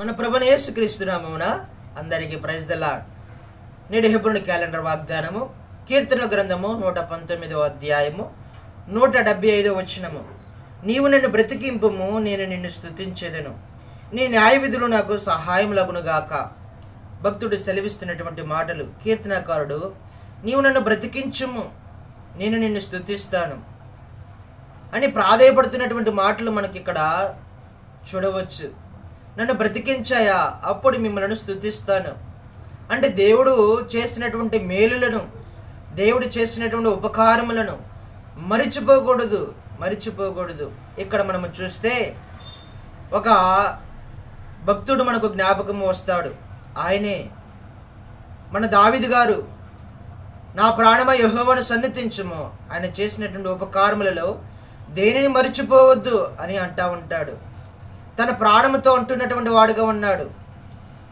మన ప్రభువైన యేసుక్రీస్తు నామమున అందరికీ ప్రైజ్ ది లార్డ్. నేడు హెబ్రోను క్యాలెండర్ వాగ్దానము కీర్తన గ్రంథము 119వ అధ్యాయము 175వ వచనము. నీవు నన్ను బ్రతికింపుము, నేను నిన్ను స్తుతించెదను, నీ న్యాయ విధులు నాకు సహాయములగునుగాక. భక్తుడు సెలవిస్తున్నటువంటి మాటలు. కీర్తనకారుడు నీవు నన్ను బ్రతికించుము, నేను నిన్ను స్తుతిస్తాను అని ప్రాధేయపడుతున్నటువంటి మాటలు మనకి ఇక్కడ చూడవచ్చు. నన్ను బ్రతికించాయా, అప్పుడు మిమ్మల్ని స్తుతిస్తాను అంటే దేవుడు చేసినటువంటి మేలులను, దేవుడు చేసినటువంటి ఉపకారములను మరిచిపోకూడదు. ఇక్కడ మనము చూస్తే ఒక భక్తుడు మనకు జ్ఞాపకం వస్తాడు. ఆయనే మన దావీదు గారు. నా ప్రాణమ యెహోవాను సన్నిధించుము, ఆయన చేసినటువంటి ఉపకారములలో దేనిని మరిచిపోవద్దు అని అంటా ఉంటాడు. తన ప్రాణముతో అంటున్నటువంటి వాడుగా ఉన్నాడు.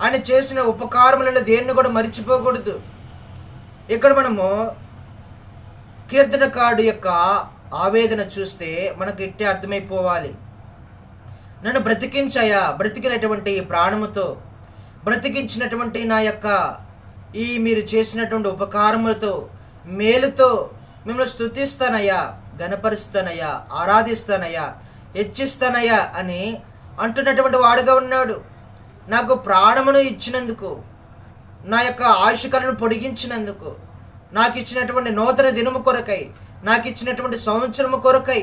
ఆయన చేసిన ఉపకారములలో దేన్ని కూడా మరిచిపోకూడదు. ఇక్కడ మనము కీర్తనకారుడు యొక్క ఆవేదన చూస్తే మనకు ఇట్టే అర్థమైపోవాలి. నన్ను బ్రతికించాయా, బ్రతికినటువంటి ప్రాణముతో, బ్రతికించినటువంటి నా యొక్క ఈ మీరు చేసినటువంటి ఉపకారములతో, మేలుతో మిమ్మల్ని స్తుతిస్తానయ్యా, గణపరుస్తానయ్యా, ఆరాధిస్తానయ్యా, హెచ్చిస్తానయ్యా అని అంటున్నటువంటి వాడుగా ఉన్నాడు. నాకు ప్రాణమును ఇచ్చినందుకు, నా యొక్క ఆయుష్కాలను పొడిగించినందుకు, నాకు ఇచ్చినటువంటి నూతన దినము కొరకై, నాకు ఇచ్చినటువంటి సంవత్సరము కొరకై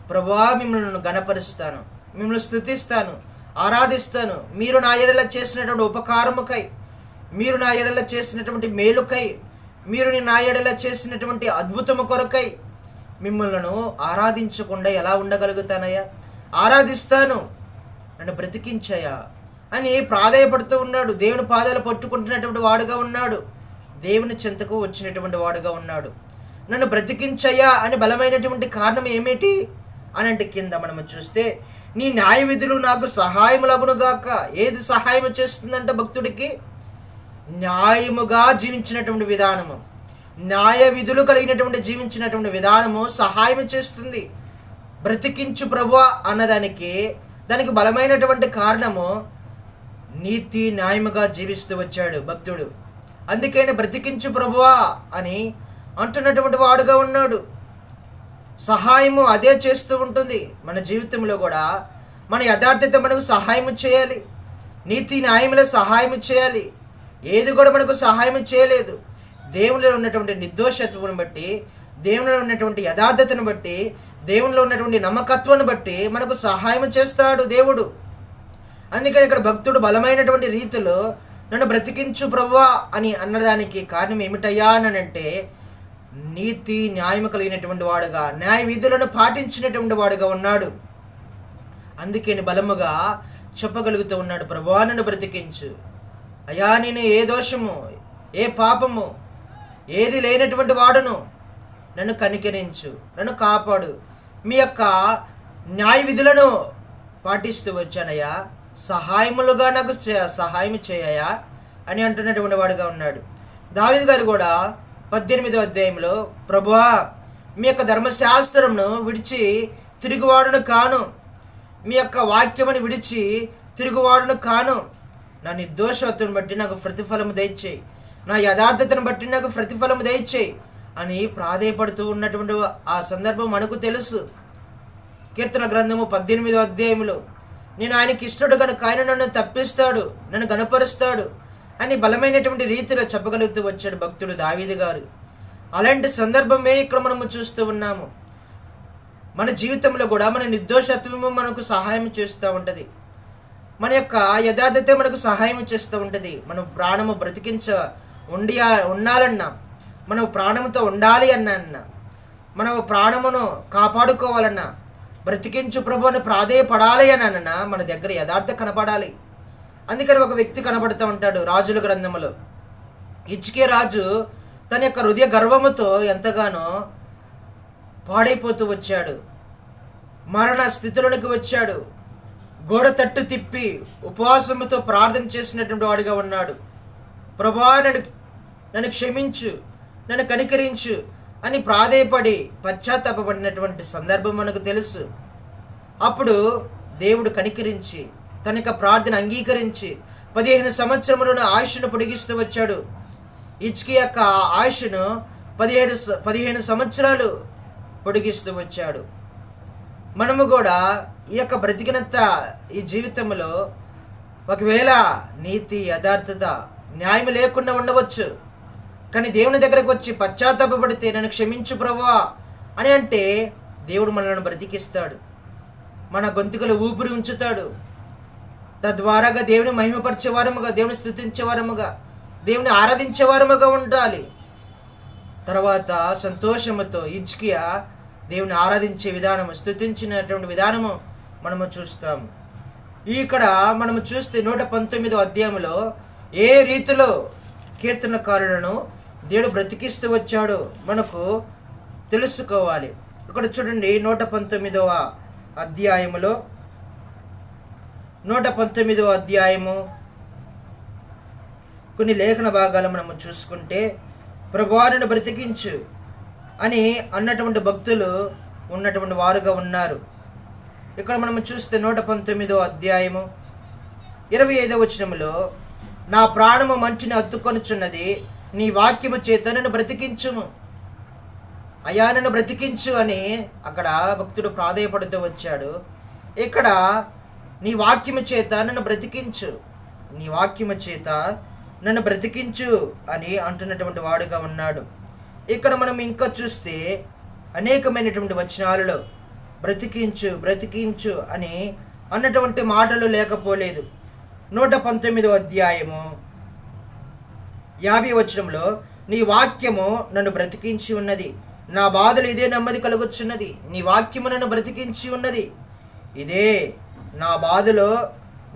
ప్రభువా మిమ్మల్ని గణపరుస్తాను, మిమ్మల్ని స్తుతిస్తాను, ఆరాధిస్తాను. మీరు నా ఎడల చేసినటువంటి ఉపకారముకై, మీరు నా ఎడల చేసినటువంటి మేలుకై, మీరు నా ఎడల చేసినటువంటి అద్భుతము కొరకై మిమ్మల్ని ఆరాధించకుండా ఎలా ఉండగలుగుతానయ్యా? ఆరాధిస్తాను, నన్ను బ్రతికించాయా అని ప్రాధేయపడుతూ ఉన్నాడు. దేవుని పాదాలు పట్టుకుంటున్నటువంటి వాడుగా ఉన్నాడు. దేవుని చెంతకు వచ్చినటువంటి వాడుగా ఉన్నాడు. నన్ను బ్రతికించయ్యా అని బలమైనటువంటి కారణం ఏమిటి అని అంటే కింద మనము చూస్తే నీ న్యాయ విధులు నాకు సహాయములగునుగాక. ఏది సహాయం చేస్తుందంట భక్తుడికి? న్యాయముగా జీవించినటువంటి విధానము, న్యాయ విధులు కలిగినటువంటి జీవించినటువంటి విధానము సహాయం చేస్తుంది. బ్రతికించు ప్రభువా అన్నదానికి దానికి బలమైనటువంటి కారణము నీతి న్యాయముగా జీవిస్తూ వచ్చాడు భక్తుడు. అందుకని బ్రతికించు ప్రభువా అని అంటున్నటువంటి వాడుగా ఉన్నాడు. సహాయము అదే చేస్తూ ఉంటుంది. మన జీవితంలో కూడా మన యథార్థత మనకు సహాయం చేయాలి, నీతి న్యాయములో సహాయం చేయాలి. ఏది కూడా మనకు సహాయం చేయలేదు. దేవునిలో ఉన్నటువంటి నిర్దోషత్వం బట్టి, దేవునిలో ఉన్నటువంటి యథార్థతను బట్టి, దేవునిలో ఉన్నటువంటి నమ్మకత్వాన్ని బట్టి మనకు సహాయం చేస్తాడు దేవుడు. అందుకని ఇక్కడ భక్తుడు బలమైనటువంటి రీతిలో నన్ను బ్రతికించు ప్రభువా అని అన్నదానికి కారణం ఏమిటయ్యా అని అంటే నీతి న్యాయం కలిగినటువంటి వాడుగా, న్యాయ విధులను పాటించినటువంటి వాడుగా ఉన్నాడు. అందుకని బలముగా చెప్పగలుగుతూ ఉన్నాడు, ప్రభువా నన్ను బ్రతికించు అయ్యా, నేను ఏ దోషము, ఏ పాపము, ఏది లేనటువంటి వాడును, నన్ను కనికరించు, నన్ను కాపాడు, మీ యొక్క న్యాయ విధులను పాటిస్తూ వచ్చానయ్యా, సహాయములుగా నాకు సహాయం చేయయా అని అంటున్నటువంటి వాడుగా ఉన్నాడు. దావీదు గారు కూడా 18వ అధ్యాయంలో ప్రభువా మీ యొక్క ధర్మశాస్త్రమును విడిచి తిరుగువాడును కాను, మీ యొక్క వాక్యమును విడిచి తిరుగువాడును కాను, నా నిర్దోషత్వం బట్టి నాకు ప్రతిఫలము దయచేయి, నా యథార్థతను బట్టి నాకు ప్రతిఫలము దయచేయి అని ప్రాధేయపడుతూ ఉన్నటువంటి ఆ సందర్భం మనకు తెలుసు. కీర్తన గ్రంథము 18వ అధ్యాయంలో నేను ఆయనకి ఇష్టడు కనుక ఆయన నన్ను తప్పిస్తాడు, నన్ను గణపరుస్తాడు అని బలమైనటువంటి రీతిలో చెప్పగలుగుతూ వచ్చాడు భక్తుడు దావీదు గారు. అలాంటి సందర్భమే ఇక్కడ మనము చూస్తూ ఉన్నాము. మన జీవితంలో కూడా మన నిర్దోషత్వము మనకు సహాయం చేస్తూ ఉంటుంది, మన యొక్క యథార్థత మనకు సహాయం చేస్తూ ఉంటుంది. మనం ప్రాణము ఉండాలన్నా, మనం ప్రాణముతో ఉండాలి అన్నా, మనం ప్రాణమును కాపాడుకోవాలన్నా, బ్రతికించు ప్రభు అని ప్రాధేయపడాలి అని అన్నా మన దగ్గర యథార్థ కనపడాలి. అందుకని ఒక వ్యక్తి కనబడుతూ ఉంటాడు రాజుల గ్రంథంలో. హిజ్కియా రాజు తన యొక్క హృదయ గర్వముతో ఎంతగానో పాడైపోతూ వచ్చాడు, మరణ స్థితిలోనికి వచ్చాడు. గోడ తట్టు తిప్పి ఉపవాసముతో ప్రార్థన చేసినటువంటి వాడిగా ఉన్నాడు. ప్రభువా నన్ను క్షమించు, నన్ను కనికరించు అని ప్రాధేయపడి పశ్చాత్తాపడినటువంటి సందర్భం మనకు తెలుసు. అప్పుడు దేవుడు కనికరించి తన యొక్క ప్రార్థన అంగీకరించి 15 సంవత్సరములను ఆయుష్ను పొడిగిస్తూ వచ్చాడు. హిజ్కియా యొక్క ఆయుష్ను 15 సంవత్సరాలు పొడిగిస్తూ వచ్చాడు. మనము కూడా ఈ యొక్క బ్రతికినంత ఈ జీవితంలో ఒకవేళ నీతి, యథార్థత, న్యాయం లేకుండా ఉండవచ్చు. కానీ దేవుని దగ్గరకు వచ్చి పశ్చాత్తాపపడితే నన్ను క్షమించు ప్రభువా అని అంటే దేవుడు మనల్ని బ్రతికిస్తాడు. మన గొంతుకలు ఊపిరి ఉంచుతాడు. తద్వారాగా దేవుని మహిమపరిచేవారముగా, దేవుని స్తుతించేవారముగా, దేవుని ఆరాధించేవారముగా ఉండాలి. తర్వాత సంతోషముతో హిజ్కియా దేవుని ఆరాధించే విధానము, స్తుతించినటువంటి విధానము మనము చూస్తాము. ఇక్కడ మనము చూస్తే 119వ అధ్యాయంలో ఏ రీతిలో కీర్తనకారులను దేవుడు బ్రతికిస్తూ వచ్చాడో మనకు తెలుసుకోవాలి. ఇక్కడ చూడండి 119వ అధ్యాయములో 119వ అధ్యాయము కొన్ని లేఖన భాగాలు మనము చూసుకుంటే, ప్రభువా నన్ను బ్రతికించు అని అన్నటువంటి భక్తులు ఉన్నటువంటి వారుగా ఉన్నారు. ఇక్కడ మనము చూస్తే 119వ అధ్యాయము 25వ వచనములో, నా ప్రాణము మంచిని హత్తుకొనుచున్నది, నీ వాక్యము చేత నన్ను బ్రతికించుము. అయా నన్ను బ్రతికించు అని అక్కడ భక్తుడు ప్రాధేయపడుతూ వచ్చాడు. ఇక్కడ నీ వాక్యము చేత నన్ను బ్రతికించు, నీ వాక్యము చేత నన్ను బ్రతికించు అని అంటున్నటువంటి వాడుగా ఉన్నాడు. ఇక్కడ మనం ఇంకా చూస్తే అనేకమైనటువంటి వచనాలలో బ్రతికించు బ్రతికించు అని అన్నటువంటి మాటలు లేకపోలేదు. 119వ అధ్యాయము 50వ వచనంలో, నీ వాక్యము నన్ను బ్రతికించి ఉన్నది, నా బాధలు ఇదే నెమ్మది కలుగుచున్నది. నీ వాక్యము నన్ను బ్రతికించి ఉన్నది, ఇదే నా బాధలో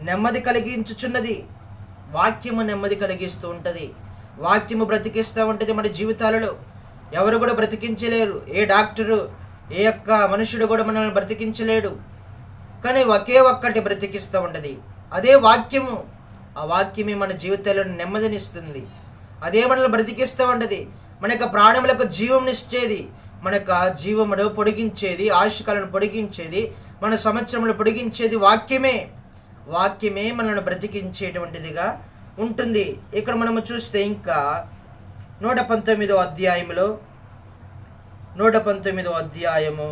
నెమ్మది కలిగించుచున్నది. వాక్యము నెమ్మది కలిగిస్తూ ఉంటుంది. వాక్యము బ్రతికిస్తూ ఉంటుంది మన జీవితాలలో. ఎవరు కూడా బ్రతికించలేరు. ఏ డాక్టరు, ఏ యొక్క మనుషుడు కూడా మనల్ని బ్రతికించలేడు. కానీ ఒకే ఒక్కటి బ్రతికిస్తూ ఉంటుంది, అదే వాక్యము. ఆ వాక్యమే మన జీవితాలను నెమ్మదినిస్తుంది. అదే మనల్ని బ్రతికిస్తూ ఉంటుంది. మన యొక్క ప్రాణములకు జీవంనిచ్చేది, మన యొక్క జీవమును పొడిగించేది, ఆయుష్కాలను పొడిగించేది, మన సంవత్సరములు పొడిగించేది వాక్యమే. వాక్యమే మనల్ని బ్రతికించేటువంటిదిగా ఉంటుంది. ఇక్కడ మనము చూస్తే ఇంకా 119వ అధ్యాయములో 119వ అధ్యాయము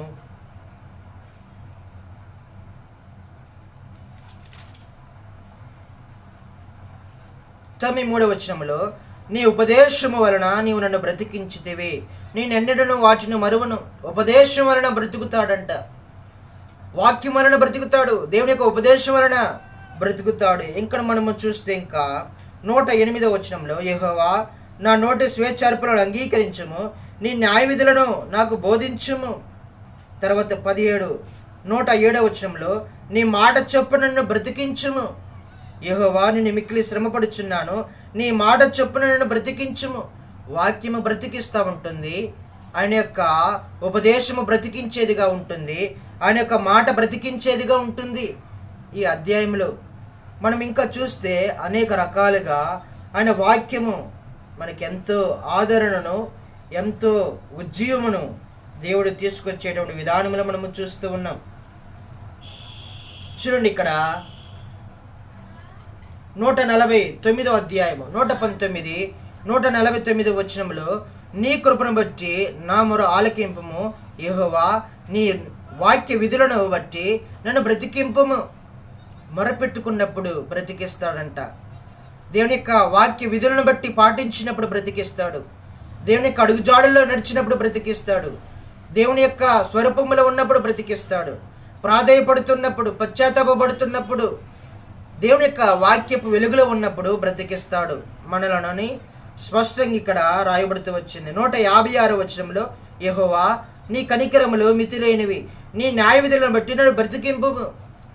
3వ వచనములో, నీ ఉపదేశము వలన నీవు నన్ను బ్రతికించితివి, నేనెన్నడను వాటిని మరువను. ఉపదేశం వలన బ్రతుకుతాడంట. వాక్యం వలన బ్రతుకుతాడు. దేవుని యొక్క ఉపదేశం వలన బ్రతుకుతాడు. ఇంకా మనము చూస్తే ఇంకా 108వ వచనంలో, యెహోవా నా నోటి స్వేచ్ఛార్పణను అంగీకరించుము, నీ న్యాయ విధులను నాకు బోధించుము. తర్వాత 107వ వచనంలో, నీ మాట చొప్పున నన్ను బ్రతికించుము. యెహోవా నిన్ను మిక్కిలి శ్రమపడుచున్నాను, నీ మాట చొప్పున నన్ను బ్రతికించుము. వాక్యము బ్రతికిస్తూ ఉంటుంది. ఆయన యొక్క ఉపదేశము బ్రతికించేదిగా ఉంటుంది. ఆయన యొక్క మాట బ్రతికించేదిగా ఉంటుంది. ఈ అధ్యాయంలో మనం ఇంకా చూస్తే అనేక రకాలుగా ఆయన వాక్యము మనకి ఎంతో ఆదరణను, ఎంతో ఉజ్జీవమును దేవుడు తీసుకొచ్చేటువంటి విధానంలో మనము చూస్తూ ఉన్నాం. చూడండి ఇక్కడ 149వ అధ్యాయము 119, 149 వచనంలో, నీ కృపను బట్టి నా మొర ఆలకింపుము, యెహోవా నీ వాక్య విధులను బట్టి నన్ను బ్రతికింపుము. మొరపెట్టుకున్నప్పుడు బ్రతికిస్తాడంట. దేవుని యొక్క వాక్య విధులను బట్టి పాటించినప్పుడు బ్రతికిస్తాడు. దేవుని యొక్క అడుగుజాడుల్లో నడిచినప్పుడు బ్రతికిస్తాడు. దేవుని యొక్క స్వరూపములో ఉన్నప్పుడు బ్రతికిస్తాడు. ప్రాధేయపడుతున్నప్పుడు, పశ్చాత్తాపడుతున్నప్పుడు, దేవుని యొక్క వాక్యపు వెలుగులో ఉన్నప్పుడు బ్రతికిస్తాడు మనలని స్పష్టంగా ఇక్కడ రాయబడుతూ వచ్చింది. 156వ వచనంలో, యెహోవా నీ కనికరములు మితిలేనివి, నీ న్యాయ విధులను బట్టి నన్ను బ్రతికింపుము.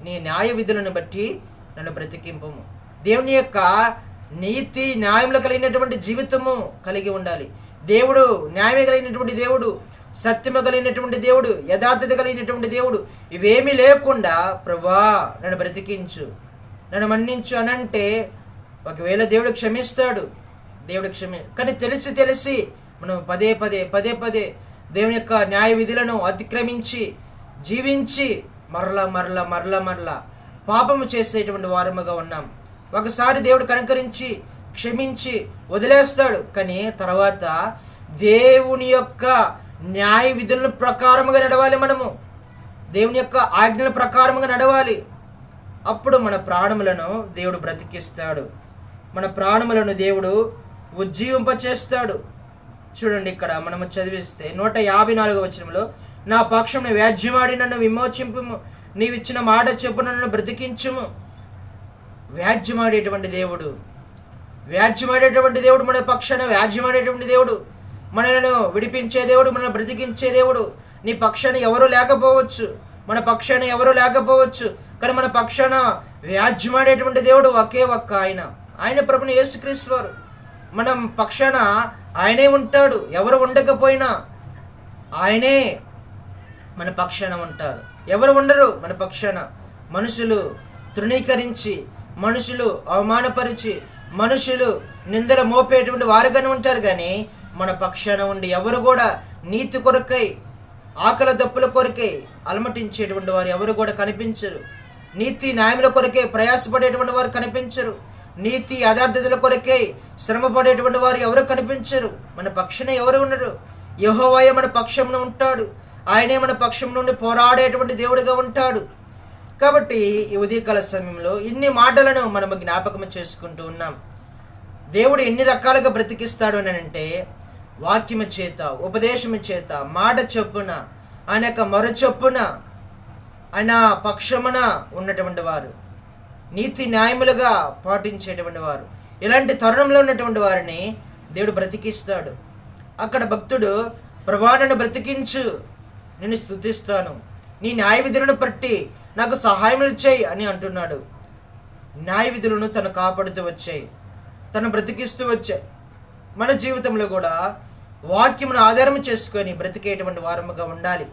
నీ న్యాయ విధులను బట్టి నన్ను బ్రతికింపుము. దేవుని యొక్క నీతి న్యాయములు కలిగినటువంటి జీవితము కలిగి ఉండాలి. దేవుడు న్యాయం కలిగినటువంటి దేవుడు, సత్యము కలిగినటువంటి దేవుడు, యథార్థత కలిగినటువంటి దేవుడు. ఇవేమీ లేకుండా ప్రభువా నన్ను బ్రతికించు, నన్ను మన్నించు అనంటే ఒకవేళ దేవుడు క్షమిస్తాడు. దేవుడు కానీ తెలిసి మనం పదే పదే దేవుని యొక్క న్యాయ విధులను అతిక్రమించి జీవించి మరలా పాపము చేసేటువంటి వారముగా ఉన్నాం. ఒకసారి దేవుడు కనికరించి క్షమించి వదిలేస్తాడు, కానీ తర్వాత దేవుని యొక్క న్యాయ విధుల ప్రకారముగా నడవాలి. మనము దేవుని యొక్క ఆజ్ఞల ప్రకారముగా నడవాలి. అప్పుడు మన ప్రాణములను దేవుడు బ్రతికిస్తాడు, మన ప్రాణములను దేవుడు ఉజ్జీవింపచేస్తాడు. చూడండి, ఇక్కడ మనము చదివిస్తే 154వ వచనంలో, నా పక్షమును వ్యాజ్యమాడి నన్ను విమోచింపుము, నీవిచ్చిన మాట చొప్పున నన్ను బ్రతికించుము. వ్యాజ్యమాడేటువంటి దేవుడు, వ్యాజ్యమాడేటువంటి దేవుడు, మన పక్షాన వ్యాజ్యమాడేటువంటి దేవుడు, మనలను విడిపించే దేవుడు, మనల్ని బ్రతికించే దేవుడు. నీ పక్షాన ఎవరు లేకపోవచ్చు, మన పక్షాన ఎవరు లేకపోవచ్చు, కానీ మన పక్షాన వ్యాజ్యమాడేటువంటి దేవుడు ఒకే ఒక్క ఆయన, ఆయన ప్రభుని యేసుక్రీస్తు వారు. మనం పక్షాన ఆయనే ఉంటాడు. ఎవరు ఉండకపోయినా ఆయనే మన పక్షాన ఉంటారు. ఎవరు ఉండరు మన పక్షాన. మనుషులు తృణీకరించి, మనుషులు అవమానపరిచి, మనుషులు నిందలు మోపేటువంటి వారుగానే ఉంటారు, కానీ మన పక్షాన ఉండి ఎవరు కూడా నీతి కొరకై, ఆకలి దప్పుల కొరకై అలమటించేటువంటి వారు ఎవరు కూడా కనిపించరు. నీతి న్యాయముల కొరకే ప్రయాసపడేటువంటి వారు కనిపించరు. నీతి యథార్థతల కొరకై శ్రమపడేటువంటి వారు ఎవరు కనిపించరు. మన పక్షాన ఎవరు ఉండరు. యెహోవాయే మన పక్షమున ఉంటాడు. ఆయనే మన పక్షం నుండి పోరాడేటువంటి దేవుడిగా ఉంటాడు. కాబట్టి ఈ ఉదయకాల సమయంలో ఇన్ని మాటలను మనము జ్ఞాపకం చేసుకుంటూ ఉన్నాం. దేవుడు ఎన్ని రకాలుగా బ్రతికిస్తాడు అని అంటే, వాక్యము చేత, ఉపదేశము చేత, మాట చొప్పున, ఆయన యొక్క మొర చొప్పున, ఆయన పక్షమున ఉన్నటువంటి వారు, నీతి న్యాయములుగా పాటించేటువంటి వారు, ఇలాంటి తరుణంలో ఉన్నటువంటి వారిని దేవుడు బ్రతికిస్తాడు. అక్కడ భక్తుడు, ప్రభువా నన్ను బ్రతికించు, నేను స్తుతిస్తాను, నీ న్యాయ విధులను బట్టి నాకు సహాయములు చేయి అని అంటున్నాడు. న్యాయ విధులను తను కాపాడుతూ వచ్చాయి, తను బ్రతికిస్తూ వచ్చాయి. మన జీవితంలో కూడా వాక్యమును ఆధారం చేసుకొని బ్రతికేటువంటి వారముగా ఉండాలి.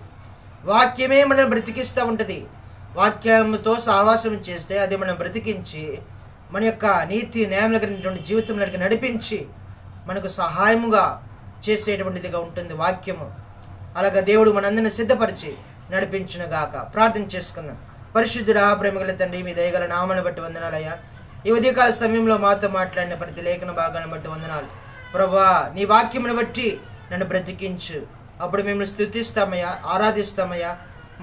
వాక్యమే మనం బ్రతికిస్తూ ఉంటుంది. వాక్యముతో సహవాసం చేస్తే అది మనం బ్రతికించి మన యొక్క నీతి న్యాయములు కలిగినటువంటి జీవితంలోకి నడిపించి మనకు సహాయముగా చేసేటువంటిదిగా ఉంటుంది వాక్యము. అలాగా దేవుడు మనందరిని సిద్ధపరిచి నడిపించునుగాక. ప్రార్థన చేసుకుందాం. పరిశుద్ధుడా, ప్రేమగల తండ్రి, మీ దయగల నామను బట్టి వందనాలయ్యా. ఈ ఉదయకాల సమయంలో మాతో మాట్లాడిన ప్రతి లేఖన భాగాన్ని బట్టి వందనాలు. ప్రభువా, నీ వాక్యమును బట్టి నన్ను బ్రతికించు. అప్పుడు మేము స్తుతిస్తామయ్యా, ఆరాధిస్తామయ్యా.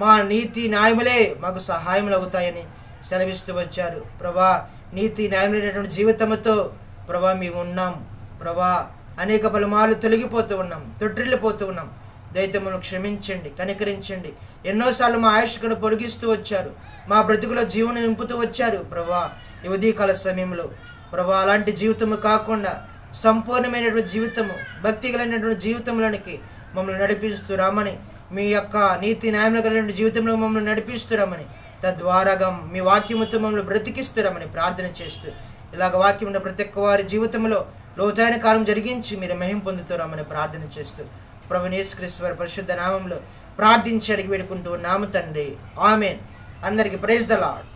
మా నీతి న్యాయములే మాకు సహాయములు అవుతాయని సెలవిస్తూ వచ్చారు. ప్రభా, నీతి న్యాయమైనటువంటి జీవితంతో ప్రభా మేము ఉన్నాం. ప్రభా, అనేక పలుమార్లు తొలగిపోతూ ఉన్నాం, తొట్టిల్లిపోతూ ఉన్నాం. దైత్యమును క్షమించండి, కనికరించండి. ఎన్నోసార్లు మా ఆయుష్ను పొడిగిస్తూ వచ్చారు, మా బ్రతుకులో జీవనం నింపుతూ వచ్చారు. ప్రభా, ఈ ఉదయకాల సమయంలో ప్రభా అలాంటి జీవితము కాకుండా సంపూర్ణమైనటువంటి జీవితము, భక్తి కలిగినటువంటి జీవితంలోనికి మమ్మల్ని నడిపిస్తురామని, మీ యొక్క నీతి న్యాయంలో కలిగిన జీవితంలో మమ్మల్ని నడిపిస్తురామని, తద్వారాగా మీ వాక్యముతో మమ్మల్ని బ్రతికిస్తురామని ప్రార్థన చేస్తూ, ఇలాగ వాక్యం ఉన్న ప్రతి ఒక్క వారి జీవితంలో లోతైన కాలం జరిగించి మీరు మహిమ పొందుతారమని ప్రార్థన చేస్తూ, ప్రభువైన యేసుక్రీస్తు వారి పరిశుద్ధ నామంలో ప్రార్థించి అడిగి వేడుకుంటూ ఉన్నాము తండ్రి. ఆమేన్. అందరికీ ప్రైజ్ ద లార్డ్.